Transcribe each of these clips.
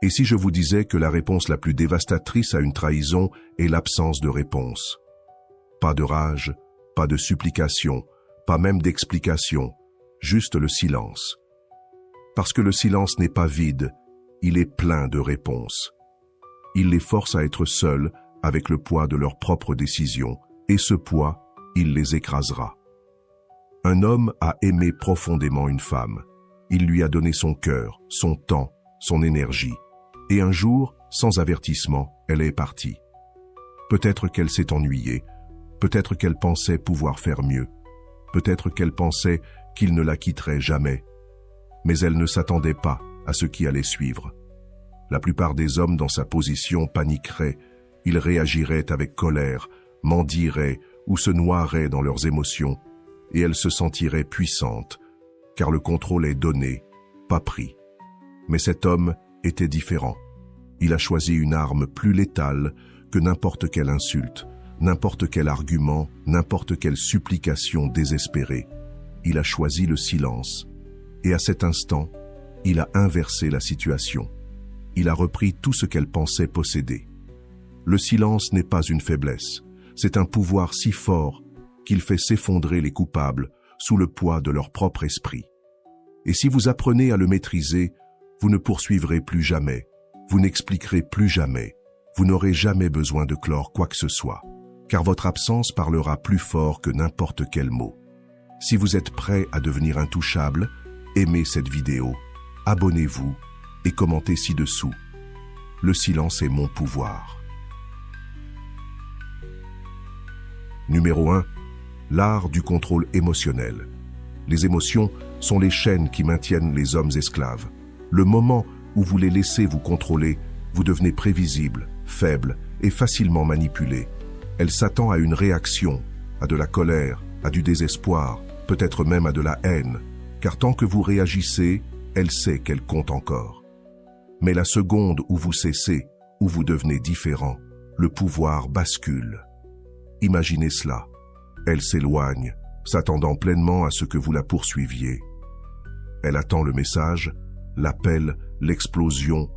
Et si je vous disais que la réponse la plus dévastatrice à une trahison est l'absence de réponse? Pas de rage, pas de supplication, pas même d'explication, juste le silence. Parce que le silence n'est pas vide, il est plein de réponses. Il les force à être seuls avec le poids de leurs propres décisions, et ce poids, il les écrasera. Un homme a aimé profondément une femme. Il lui a donné son cœur, son temps, son énergie. Et un jour, sans avertissement, elle est partie. Peut-être qu'elle s'est ennuyée, peut-être qu'elle pensait pouvoir faire mieux, peut-être qu'elle pensait qu'il ne la quitterait jamais. Mais elle ne s'attendait pas à ce qui allait suivre. La plupart des hommes dans sa position paniqueraient, ils réagiraient avec colère, mendieraient ou se noieraient dans leurs émotions, et elle se sentirait puissante, car le contrôle est donné, pas pris. Mais cet homme était différent. Il a choisi une arme plus létale que n'importe quelle insulte, n'importe quel argument, n'importe quelle supplication désespérée. Il a choisi le silence. Et à cet instant, il a inversé la situation. Il a repris tout ce qu'elle pensait posséder. Le silence n'est pas une faiblesse. C'est un pouvoir si fort qu'il fait s'effondrer les coupables sous le poids de leur propre esprit. Et si vous apprenez à le maîtriser, vous ne poursuivrez plus jamais, vous n'expliquerez plus jamais, vous n'aurez jamais besoin de clore quoi que ce soit, car votre absence parlera plus fort que n'importe quel mot. Si vous êtes prêt à devenir intouchable, aimez cette vidéo, abonnez-vous et commentez ci-dessous. Le silence est mon pouvoir. Numéro 1. L'art du contrôle émotionnel. Les émotions sont les chaînes qui maintiennent les hommes esclaves. Le moment où vous les laissez vous contrôler, vous devenez prévisible, faible et facilement manipulé. Elle s'attend à une réaction, à de la colère, à du désespoir, peut-être même à de la haine, car tant que vous réagissez, elle sait qu'elle compte encore. Mais la seconde où vous cessez, où vous devenez différent, le pouvoir bascule. Imaginez cela. Elle s'éloigne, s'attendant pleinement à ce que vous la poursuiviez. Elle attend le message, l'appel, l'explosion.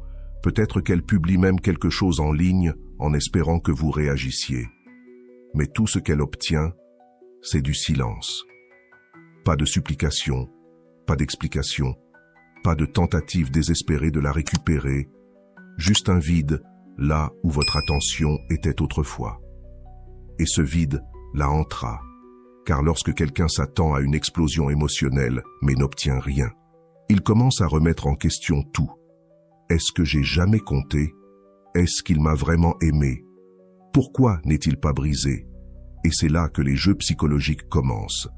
Peut-être qu'elle publie même quelque chose en ligne en espérant que vous réagissiez. Mais tout ce qu'elle obtient, c'est du silence. Pas de supplication, pas d'explication, pas de tentative désespérée de la récupérer, juste un vide là où votre attention était autrefois. Et ce vide la hantera, car lorsque quelqu'un s'attend à une explosion émotionnelle mais n'obtient rien, il commence à remettre en question tout. Est-ce que j'ai jamais compté? Est-ce qu'il m'a vraiment aimé? Pourquoi n'est-il pas brisé? Et c'est là que les jeux psychologiques commencent.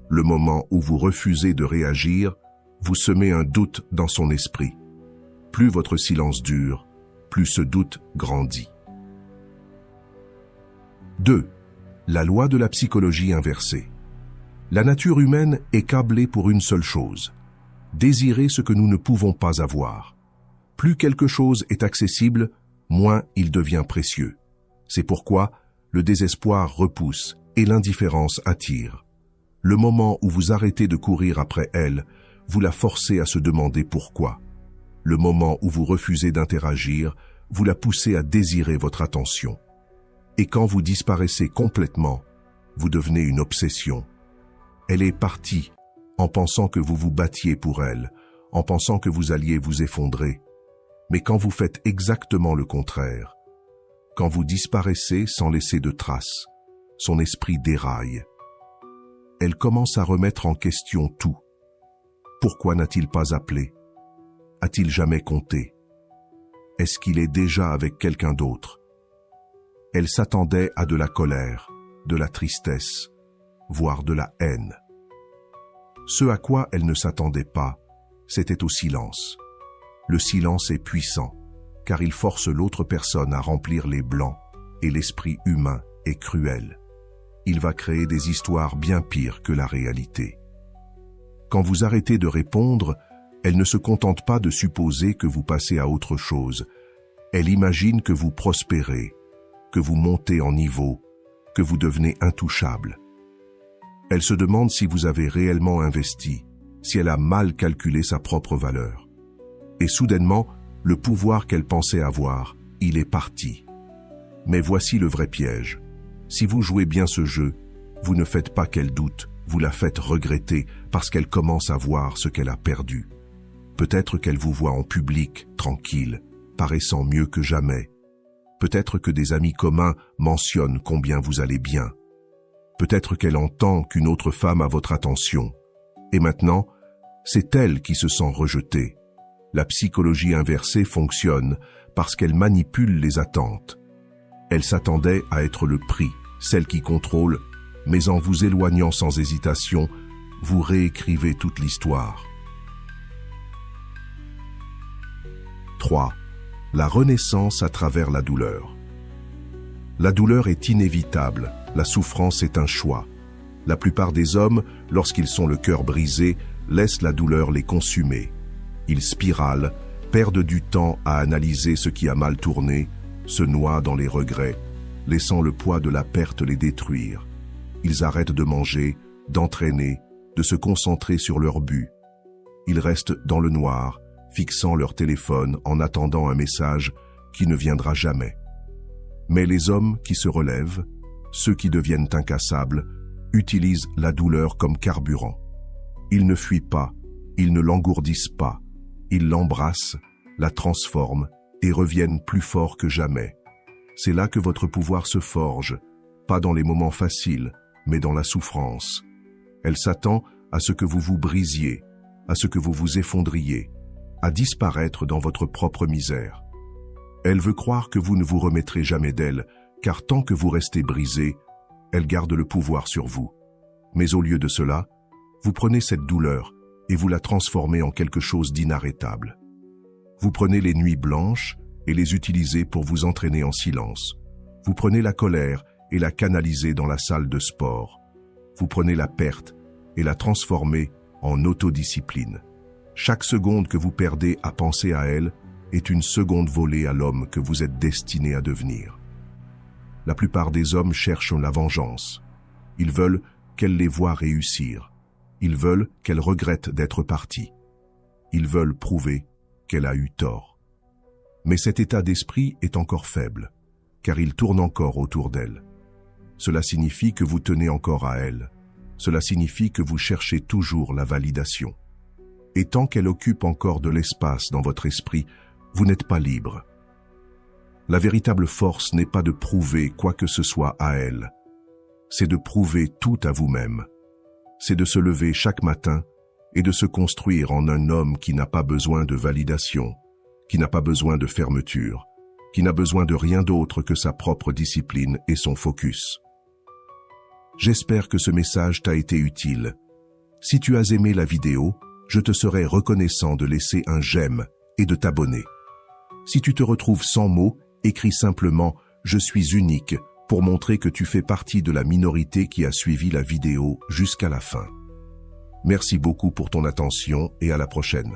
Le moment où vous refusez de réagir, vous semez un doute dans son esprit. Plus votre silence dure, plus ce doute grandit. 2. La loi de la psychologie inversée. La nature humaine est câblée pour une seule chose: désirer ce que nous ne pouvons pas avoir. Plus quelque chose est accessible, moins il devient précieux. C'est pourquoi le désespoir repousse et l'indifférence attire. Le moment où vous arrêtez de courir après elle, vous la forcez à se demander pourquoi. Le moment où vous refusez d'interagir, vous la poussez à désirer votre attention. Et quand vous disparaissez complètement, vous devenez une obsession. Elle est partie en pensant que vous vous battiez pour elle, en pensant que vous alliez vous effondrer. Mais quand vous faites exactement le contraire, quand vous disparaissez sans laisser de traces, son esprit déraille. Elle commence à remettre en question tout. Pourquoi n'a-t-il pas appelé? A-t-il jamais compté? Est-ce qu'il est déjà avec quelqu'un d'autre? Elle s'attendait à de la colère, de la tristesse, voire de la haine. Ce à quoi elle ne s'attendait pas, c'était au silence. Le silence est puissant, car il force l'autre personne à remplir les blancs, et l'esprit humain est cruel. Il va créer des histoires bien pires que la réalité. Quand vous arrêtez de répondre, elle ne se contente pas de supposer que vous passez à autre chose. Elle imagine que vous prospérez, que vous montez en niveau, que vous devenez intouchable. Elle se demande si vous avez réellement investi, si elle a mal calculé sa propre valeur. Et soudainement, Le pouvoir qu'elle pensait avoir, il est parti. Mais voici le vrai piège. Si vous jouez bien ce jeu, vous ne faites pas qu'elle doute, vous la faites regretter parce qu'elle commence à voir ce qu'elle a perdu. Peut-être qu'elle vous voit en public, tranquille, paraissant mieux que jamais. Peut-être que des amis communs mentionnent combien vous allez bien. Peut-être qu'elle entend qu'une autre femme a votre attention. Et maintenant, c'est elle qui se sent rejetée. La psychologie inversée fonctionne parce qu'elle manipule les attentes. Elle s'attendait à être le prix, celle qui contrôle, mais en vous éloignant sans hésitation, vous réécrivez toute l'histoire. 3. La renaissance à travers la douleur. La douleur est inévitable, la souffrance est un choix. La plupart des hommes, lorsqu'ils sont le cœur brisé, laissent la douleur les consumer. Ils spiralent, perdent du temps à analyser ce qui a mal tourné, se noient dans les regrets, laissant le poids de la perte les détruire. Ils arrêtent de manger, d'entraîner, de se concentrer sur leur but. Ils restent dans le noir, fixant leur téléphone en attendant un message qui ne viendra jamais. Mais les hommes qui se relèvent, ceux qui deviennent incassables, utilisent la douleur comme carburant. Ils ne fuient pas, ils ne l'engourdissent pas, ils l'embrassent, la transforment et reviennent plus forts que jamais. C'est là que votre pouvoir se forge, pas dans les moments faciles, mais dans la souffrance. Elle s'attend à ce que vous vous brisiez, à ce que vous vous effondriez, à disparaître dans votre propre misère. Elle veut croire que vous ne vous remettrez jamais d'elle, car tant que vous restez brisé, elle garde le pouvoir sur vous. Mais au lieu de cela, vous prenez cette douleur et vous la transformez en quelque chose d'inarrêtable. Vous prenez les nuits blanches et les utilisez pour vous entraîner en silence. Vous prenez la colère et la canalisez dans la salle de sport. Vous prenez la perte et la transformez en autodiscipline. Chaque seconde que vous perdez à penser à elle est une seconde volée à l'homme que vous êtes destiné à devenir. La plupart des hommes cherchent la vengeance. Ils veulent qu'elle les voie réussir. Ils veulent qu'elle regrette d'être partie. Ils veulent prouver qu'elle a eu tort. Mais cet état d'esprit est encore faible, car il tourne encore autour d'elle. Cela signifie que vous tenez encore à elle. Cela signifie que vous cherchez toujours la validation. Et tant qu'elle occupe encore de l'espace dans votre esprit, vous n'êtes pas libre. La véritable force n'est pas de prouver quoi que ce soit à elle. C'est de prouver tout à vous-même. C'est de se lever chaque matin et de se construire en un homme qui n'a pas besoin de validation, qui n'a pas besoin de fermeture, qui n'a besoin de rien d'autre que sa propre discipline et son focus. J'espère que ce message t'a été utile. Si tu as aimé la vidéo, je te serai reconnaissant de laisser un j'aime et de t'abonner. Si tu te retrouves sans mots, écris simplement « Je suis unique » pour montrer que tu fais partie de la minorité qui a suivi la vidéo jusqu'à la fin. Merci beaucoup pour ton attention et à la prochaine.